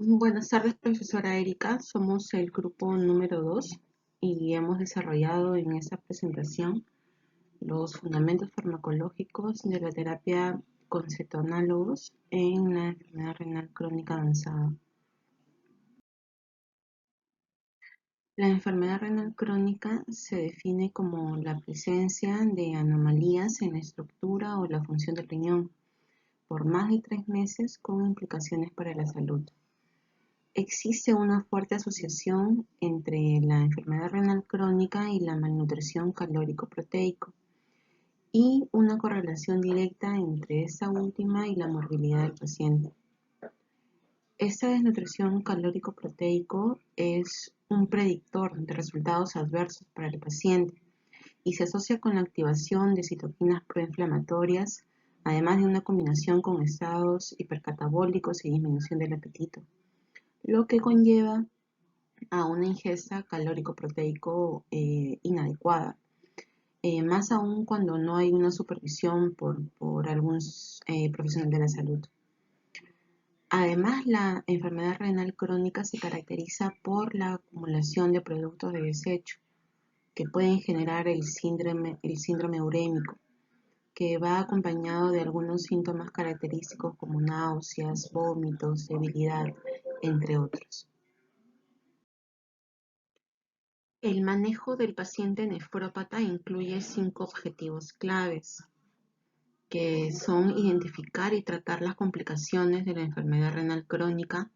Buenas tardes, profesora Erika. Somos el grupo número 2 y hemos desarrollado en esta presentación los fundamentos farmacológicos de la terapia con cetoanálogos en la enfermedad renal crónica avanzada. La enfermedad renal crónica se define como la presencia de anomalías en la estructura o la función del riñón por más de 3 meses con implicaciones para la salud. Existe una fuerte asociación entre la enfermedad renal crónica y la malnutrición calórico-proteico y una correlación directa entre esta última y la morbilidad del paciente. Esta desnutrición calórico-proteico es un predictor de resultados adversos para el paciente y se asocia con la activación de citoquinas proinflamatorias, además de una combinación con estados hipercatabólicos y disminución del apetito, lo que conlleva a una ingesta calórico-proteico inadecuada, más aún cuando no hay una supervisión por algún profesional de la salud. Además, la enfermedad renal crónica se caracteriza por la acumulación de productos de desecho que pueden generar el síndrome urémico, que va acompañado de algunos síntomas característicos como náuseas, vómitos, debilidad, entre otros. El manejo del paciente nefrópata incluye 5 objetivos claves, que son identificar y tratar las complicaciones de la enfermedad renal crónica,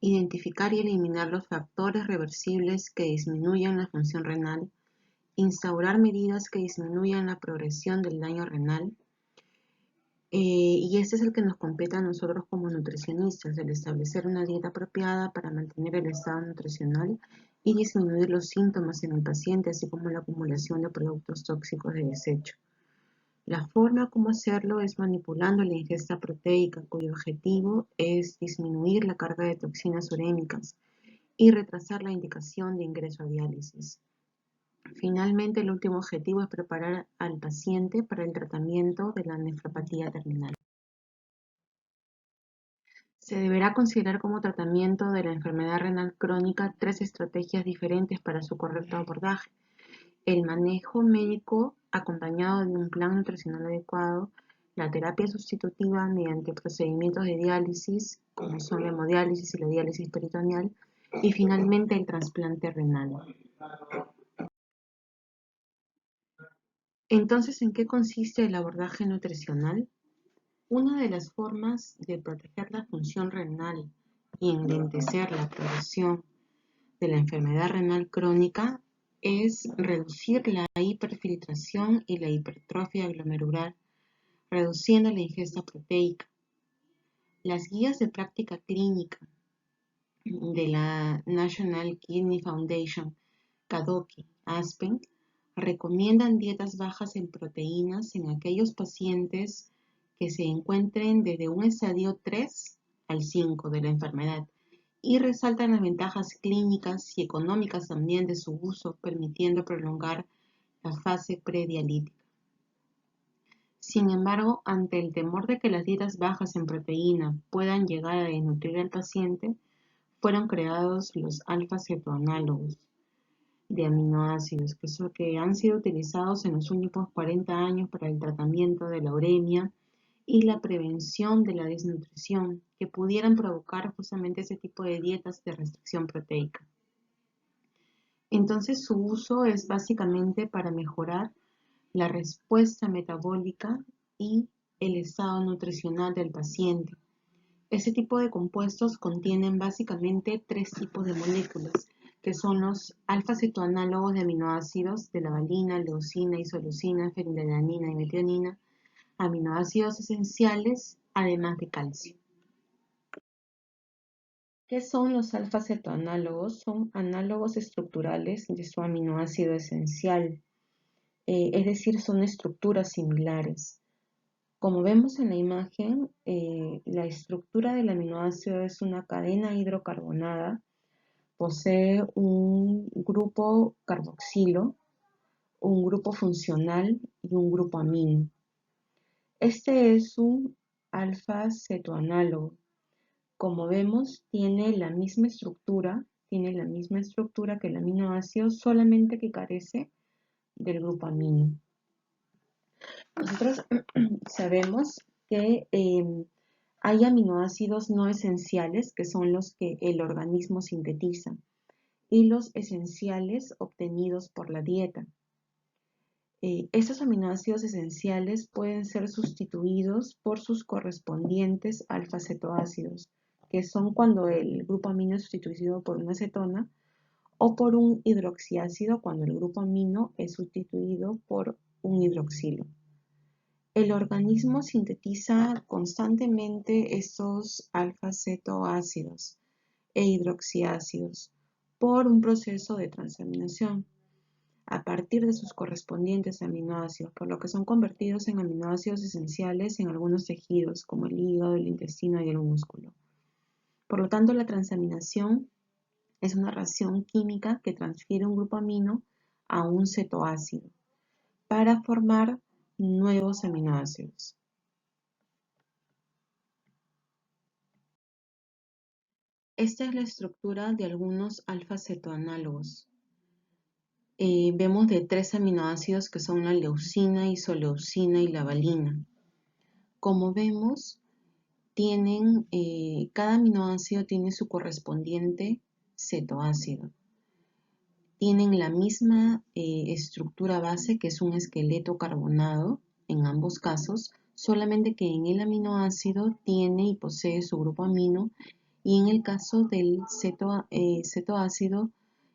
identificar y eliminar los factores reversibles que disminuyan la función renal, instaurar medidas que disminuyan la progresión del daño renal, y este es el que nos compete a nosotros como nutricionistas, el establecer una dieta apropiada para mantener el estado nutricional y disminuir los síntomas en el paciente, así como la acumulación de productos tóxicos de desecho. La forma como hacerlo es manipulando la ingesta proteica, cuyo objetivo es disminuir la carga de toxinas urémicas y retrasar la indicación de ingreso a diálisis. Finalmente, el último objetivo es preparar al paciente para el tratamiento de la nefropatía terminal. Se deberá considerar como tratamiento de la enfermedad renal crónica 3 estrategias diferentes para su correcto abordaje: el manejo médico acompañado de un plan nutricional adecuado, la terapia sustitutiva mediante procedimientos de diálisis, como son la hemodiálisis y la diálisis peritoneal, y finalmente el trasplante renal. Entonces, ¿en qué consiste el abordaje nutricional? Una de las formas de proteger la función renal y enlentecer la progresión de la enfermedad renal crónica es reducir la hiperfiltración y la hipertrofia glomerular, reduciendo la ingesta proteica. Las guías de práctica clínica de la National Kidney Foundation, KDOQI, ASPEN, recomiendan dietas bajas en proteínas en aquellos pacientes que se encuentren desde un estadio 3 al 5 de la enfermedad y resaltan las ventajas clínicas y económicas también de su uso, permitiendo prolongar la fase predialítica. Sin embargo, ante el temor de que las dietas bajas en proteína puedan llegar a desnutrir al paciente, fueron creados los alfa-cetoanálogos de aminoácidos, que han sido utilizados en los últimos 40 años para el tratamiento de la uremia y la prevención de la desnutrición, que pudieran provocar justamente ese tipo de dietas de restricción proteica. Entonces, su uso es básicamente para mejorar la respuesta metabólica y el estado nutricional del paciente. Este tipo de compuestos contienen básicamente 3 tipos de moléculas, que son los alfa-cetoanálogos de aminoácidos de la valina, leucina, isoleucina, fenilalanina y metionina, aminoácidos esenciales, además de calcio. ¿Qué son los alfa-cetoanálogos? Son análogos estructurales de su aminoácido esencial, es decir, son estructuras similares. Como vemos en la imagen, la estructura del aminoácido es una cadena hidrocarbonada, posee un grupo carboxilo, un grupo funcional y un grupo amino. Este es un alfa-cetoanálogo. Como vemos, tiene la misma estructura que el aminoácido, solamente que carece del grupo amino. Nosotros sabemos que hay aminoácidos no esenciales, que son los que el organismo sintetiza, y los esenciales obtenidos por la dieta. Estos aminoácidos esenciales pueden ser sustituidos por sus correspondientes alfa-cetoácidos, que son cuando el grupo amino es sustituido por una cetona, o por un hidroxiácido cuando el grupo amino es sustituido por un hidroxilo. El organismo sintetiza constantemente estos alfa-cetoácidos e hidroxiácidos por un proceso de transaminación a partir de sus correspondientes aminoácidos, por lo que son convertidos en aminoácidos esenciales en algunos tejidos, como el hígado, el intestino y el músculo. Por lo tanto, la transaminación es una reacción química que transfiere un grupo amino a un cetoácido para formar nuevos aminoácidos. Esta es la estructura de algunos alfa-cetoanálogos. Vemos de 3 aminoácidos que son la leucina, isoleucina y la valina. Como vemos, cada aminoácido tiene su correspondiente cetoácido. Tienen la misma estructura base, que es un esqueleto carbonado en ambos casos, solamente que en el aminoácido tiene y posee su grupo amino, y en el caso del cetoácido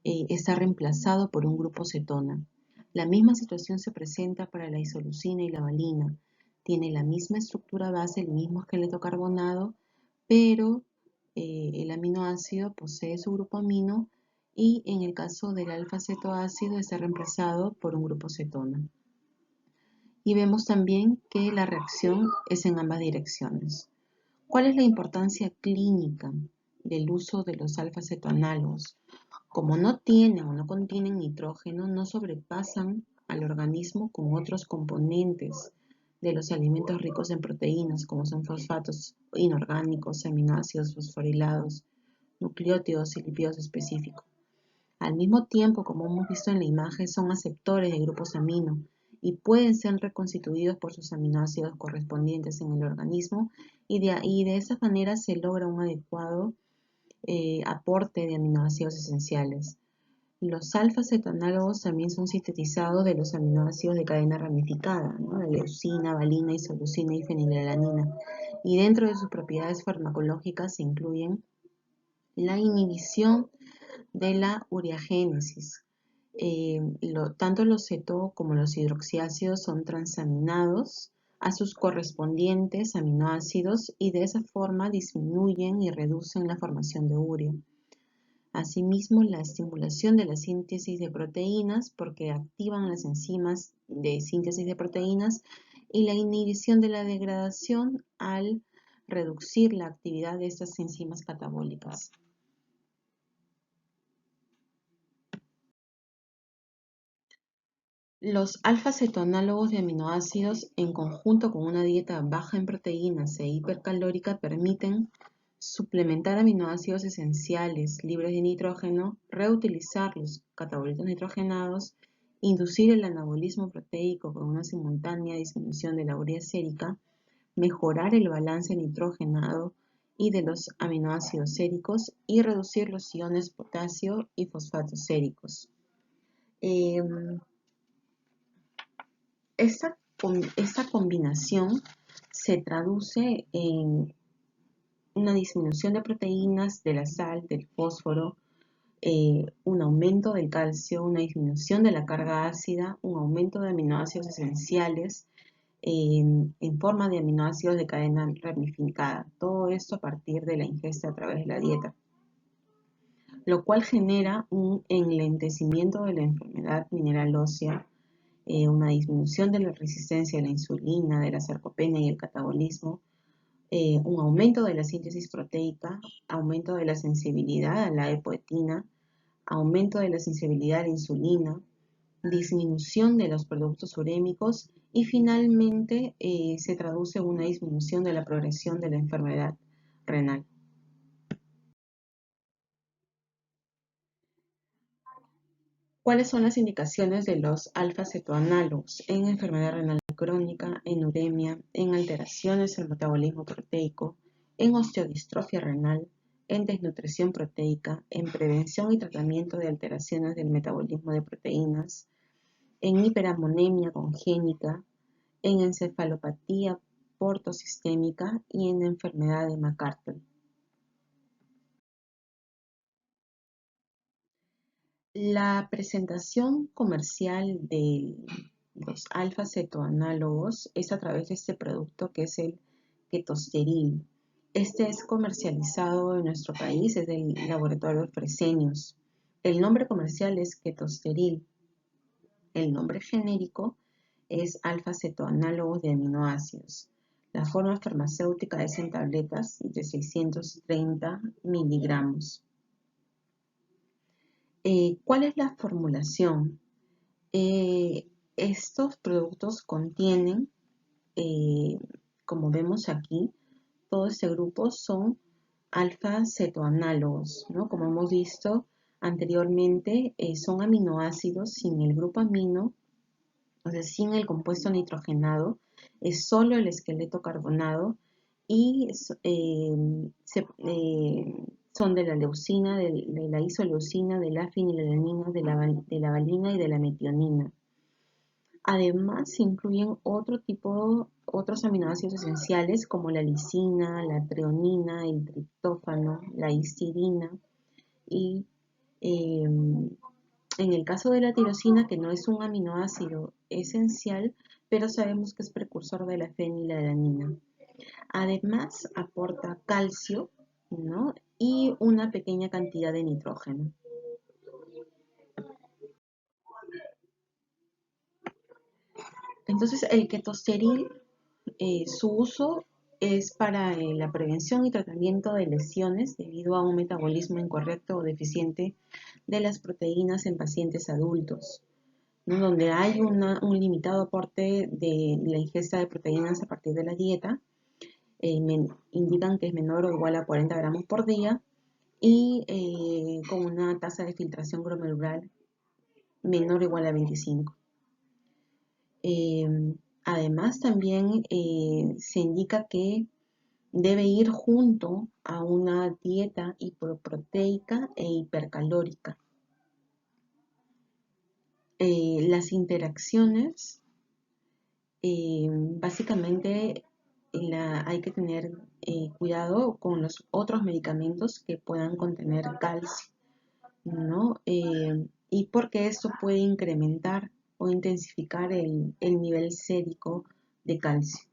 está reemplazado por un grupo cetona. La misma situación se presenta para la isoleucina y la valina. Tiene la misma estructura base, el mismo esqueleto carbonado, pero el aminoácido posee su grupo amino, y en el caso del alfa-cetoácido está reemplazado por un grupo cetona. Y vemos también que la reacción es en ambas direcciones. ¿Cuál es la importancia clínica del uso de los alfa-cetoanálogos? Como no tienen o no contienen nitrógeno, no sobrepasan al organismo con otros componentes de los alimentos ricos en proteínas, como son fosfatos inorgánicos, aminoácidos fosforilados, nucleótidos y lípidos específicos. Al mismo tiempo, como hemos visto en la imagen, son aceptores de grupos amino y pueden ser reconstituidos por sus aminoácidos correspondientes en el organismo, y de esa manera se logra un adecuado aporte de aminoácidos esenciales. Los alfa-cetoanálogos también son sintetizados de los aminoácidos de cadena ramificada, ¿no? De leucina, valina, isoleucina y fenilalanina. Y dentro de sus propiedades farmacológicas se incluyen la inhibición de la ureagénesis. Tanto los ceto como los hidroxiácidos son transaminados a sus correspondientes aminoácidos, y de esa forma disminuyen y reducen la formación de urea. Asimismo, la estimulación de la síntesis de proteínas, porque activan las enzimas de síntesis de proteínas, y la inhibición de la degradación al reducir la actividad de estas enzimas catabólicas. Los alfa-cetoanálogos de aminoácidos, en conjunto con una dieta baja en proteínas e hipercalórica, permiten suplementar aminoácidos esenciales libres de nitrógeno, reutilizar los catabolitos nitrogenados, inducir el anabolismo proteico con una simultánea disminución de la urea sérica, mejorar el balance nitrogenado y de los aminoácidos séricos, y reducir los iones potasio y fosfatos séricos. Esta combinación se traduce en una disminución de proteínas, de la sal, del fósforo, un aumento del calcio, una disminución de la carga ácida, un aumento de aminoácidos esenciales en forma de aminoácidos de cadena ramificada. Todo esto a partir de la ingesta a través de la dieta, lo cual genera un enlentecimiento de la enfermedad mineral ósea, una disminución de la resistencia a la insulina, de la sarcopenia y el catabolismo, un aumento de la síntesis proteica, aumento de la sensibilidad a la apoetina, aumento de la sensibilidad a la insulina, disminución de los productos urémicos, y finalmente se traduce en una disminución de la progresión de la enfermedad renal. ¿Cuáles son las indicaciones de los alfa-cetoanálogos en enfermedad renal crónica, en uremia, en alteraciones del metabolismo proteico, en osteodistrofia renal, en desnutrición proteica, en prevención y tratamiento de alteraciones del metabolismo de proteínas, en hiperamonemia congénita, en encefalopatía portosistémica y en enfermedad de McArdle? La presentación comercial de los alfa-cetoanálogos es a través de este producto que es el Ketosteril. Este es comercializado en nuestro país, es del laboratorio Fresenius. El nombre comercial es Ketosteril. El nombre genérico es alfa-cetoanálogos de aminoácidos. La forma farmacéutica es en tabletas de 630 miligramos. ¿Cuál es la formulación? Estos productos contienen, como vemos aquí, todo este grupo son alfa-cetoanálogos, ¿no? Como hemos visto anteriormente, son aminoácidos sin el grupo amino, o sea, sin el compuesto nitrogenado, es solo el esqueleto carbonado y son de la leucina, de la isoleucina, de la fenilalanina, de la valina y de la metionina. Además, incluyen otros aminoácidos esenciales como la lisina, la treonina, el triptófano, la histidina y en el caso de la tirosina, que no es un aminoácido esencial, pero sabemos que es precursor de la fenilalanina. Además, aporta calcio, ¿no? Y una pequeña cantidad de nitrógeno. Entonces, el ketosteril, su uso es para la prevención y tratamiento de lesiones debido a un metabolismo incorrecto o deficiente de las proteínas en pacientes adultos, ¿no? Donde hay un limitado aporte de la ingesta de proteínas a partir de la dieta, indican que es menor o igual a 40 gramos por día y con una tasa de filtración glomerular menor o igual a 25. Además, también se indica que debe ir junto a una dieta hipoproteica e hipercalórica. Las interacciones, básicamente hay que tener cuidado con los otros medicamentos que puedan contener calcio, ¿no? Y porque esto puede incrementar o intensificar el nivel sérico de calcio.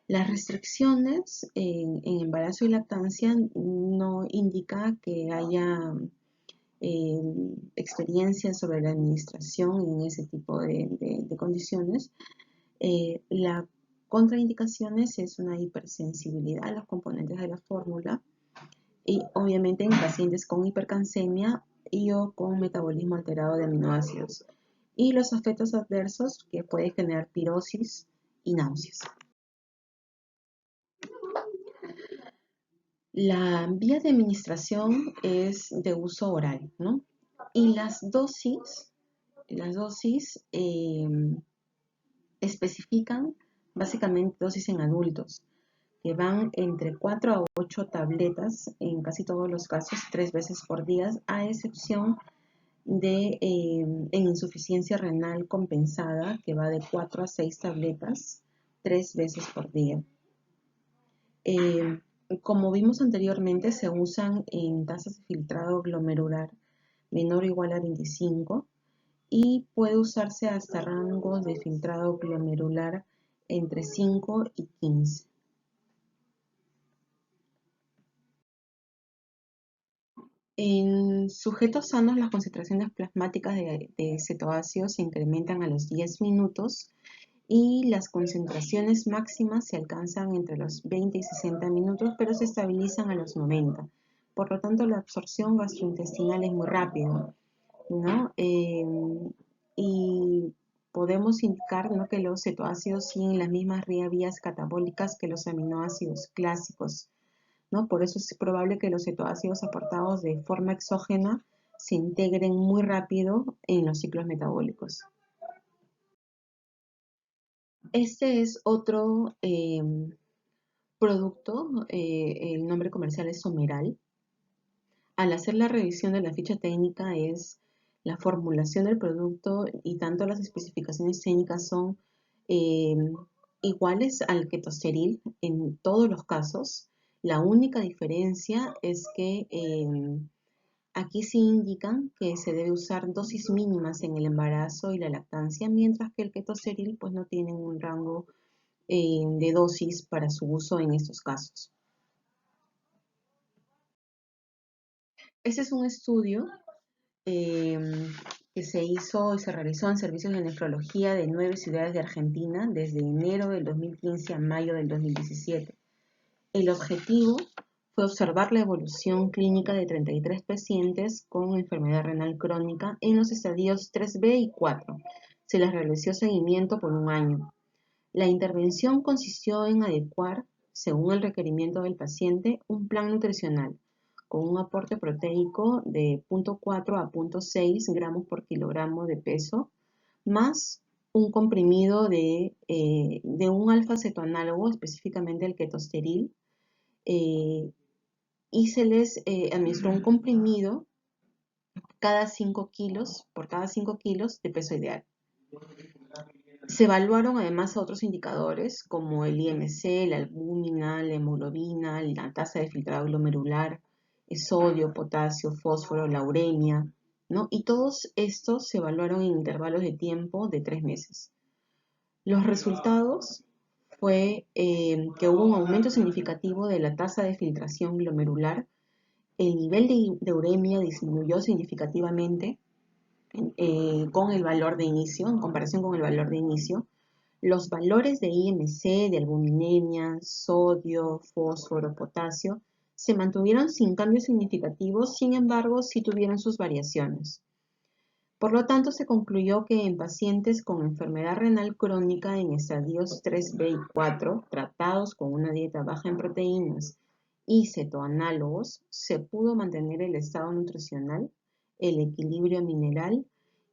Las restricciones en embarazo y lactancia no indica que haya experiencias sobre la administración en ese tipo de condiciones. La contraindicaciones es una hipersensibilidad a los componentes de la fórmula y obviamente en pacientes con hipercalcemia y o con metabolismo alterado de aminoácidos y los efectos adversos que puede generar pirosis y náuseas. La vía de administración es de uso oral, ¿no? Y las dosis especifican básicamente dosis en adultos, que van entre 4 a 8 tabletas, en casi todos los casos 3 veces por día, a excepción de en insuficiencia renal compensada, que va de 4 a 6 tabletas 3 veces por día. Como vimos anteriormente, se usan en tasas de filtrado glomerular menor o igual a 25 y puede usarse hasta rangos de filtrado glomerular entre 5 y 15. En sujetos sanos, las concentraciones plasmáticas de cetoácidos se incrementan a los 10 minutos y las concentraciones máximas se alcanzan entre los 20 y 60 minutos, pero se estabilizan a los 90. Por lo tanto, la absorción gastrointestinal es muy rápida, ¿no? Y podemos indicar, ¿no?, que los cetoácidos siguen las mismas vías catabólicas que los aminoácidos clásicos, ¿no? Por eso es probable que los cetoácidos aportados de forma exógena se integren muy rápido en los ciclos metabólicos. Este es otro producto, el nombre comercial es Someral. Al hacer la revisión de la ficha técnica es la formulación del producto y tanto las especificaciones técnicas son eh, iguales al ketosteril en todos los casos. La única diferencia es que aquí sí indican que se debe usar dosis mínimas en el embarazo y la lactancia, mientras que el ketosteril pues no tiene un rango de dosis para su uso en estos casos. Este es un estudio que se hizo y se realizó en servicios de nefrología de 9 ciudades de Argentina desde enero del 2015 a mayo del 2017. El objetivo fue observar la evolución clínica de 33 pacientes con enfermedad renal crónica en los estadios 3B y 4. Se les realizó seguimiento por un año. La intervención consistió en adecuar, según el requerimiento del paciente, un plan nutricional con un aporte proteico de 0,4 a 0,6 gramos por kilogramo de peso, más un comprimido de un alfa-cetoanálogo, específicamente el ketosteril, y se les administró un comprimido cada 5 kilos, por cada 5 kilos de peso ideal. Se evaluaron además otros indicadores como el IMC, la albúmina, la hemoglobina, la tasa de filtrado glomerular, el sodio, potasio, fósforo, la uremia, ¿no? Y todos estos se evaluaron en intervalos de tiempo de 3 meses. Los resultados fue que hubo un aumento significativo de la tasa de filtración glomerular, el nivel de uremia disminuyó significativamente con el valor de inicio, en comparación con el valor de inicio. Los valores de IMC, de albuminemia, sodio, fósforo, potasio, se mantuvieron sin cambios significativos, sin embargo, sí tuvieron sus variaciones. Por lo tanto, se concluyó que en pacientes con enfermedad renal crónica en estadios 3B y 4, tratados con una dieta baja en proteínas y cetoanálogos, se pudo mantener el estado nutricional, el equilibrio mineral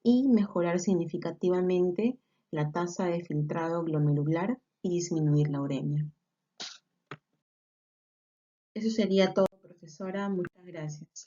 y mejorar significativamente la tasa de filtrado glomerular y disminuir la uremia. Eso sería todo, profesora. Muchas gracias.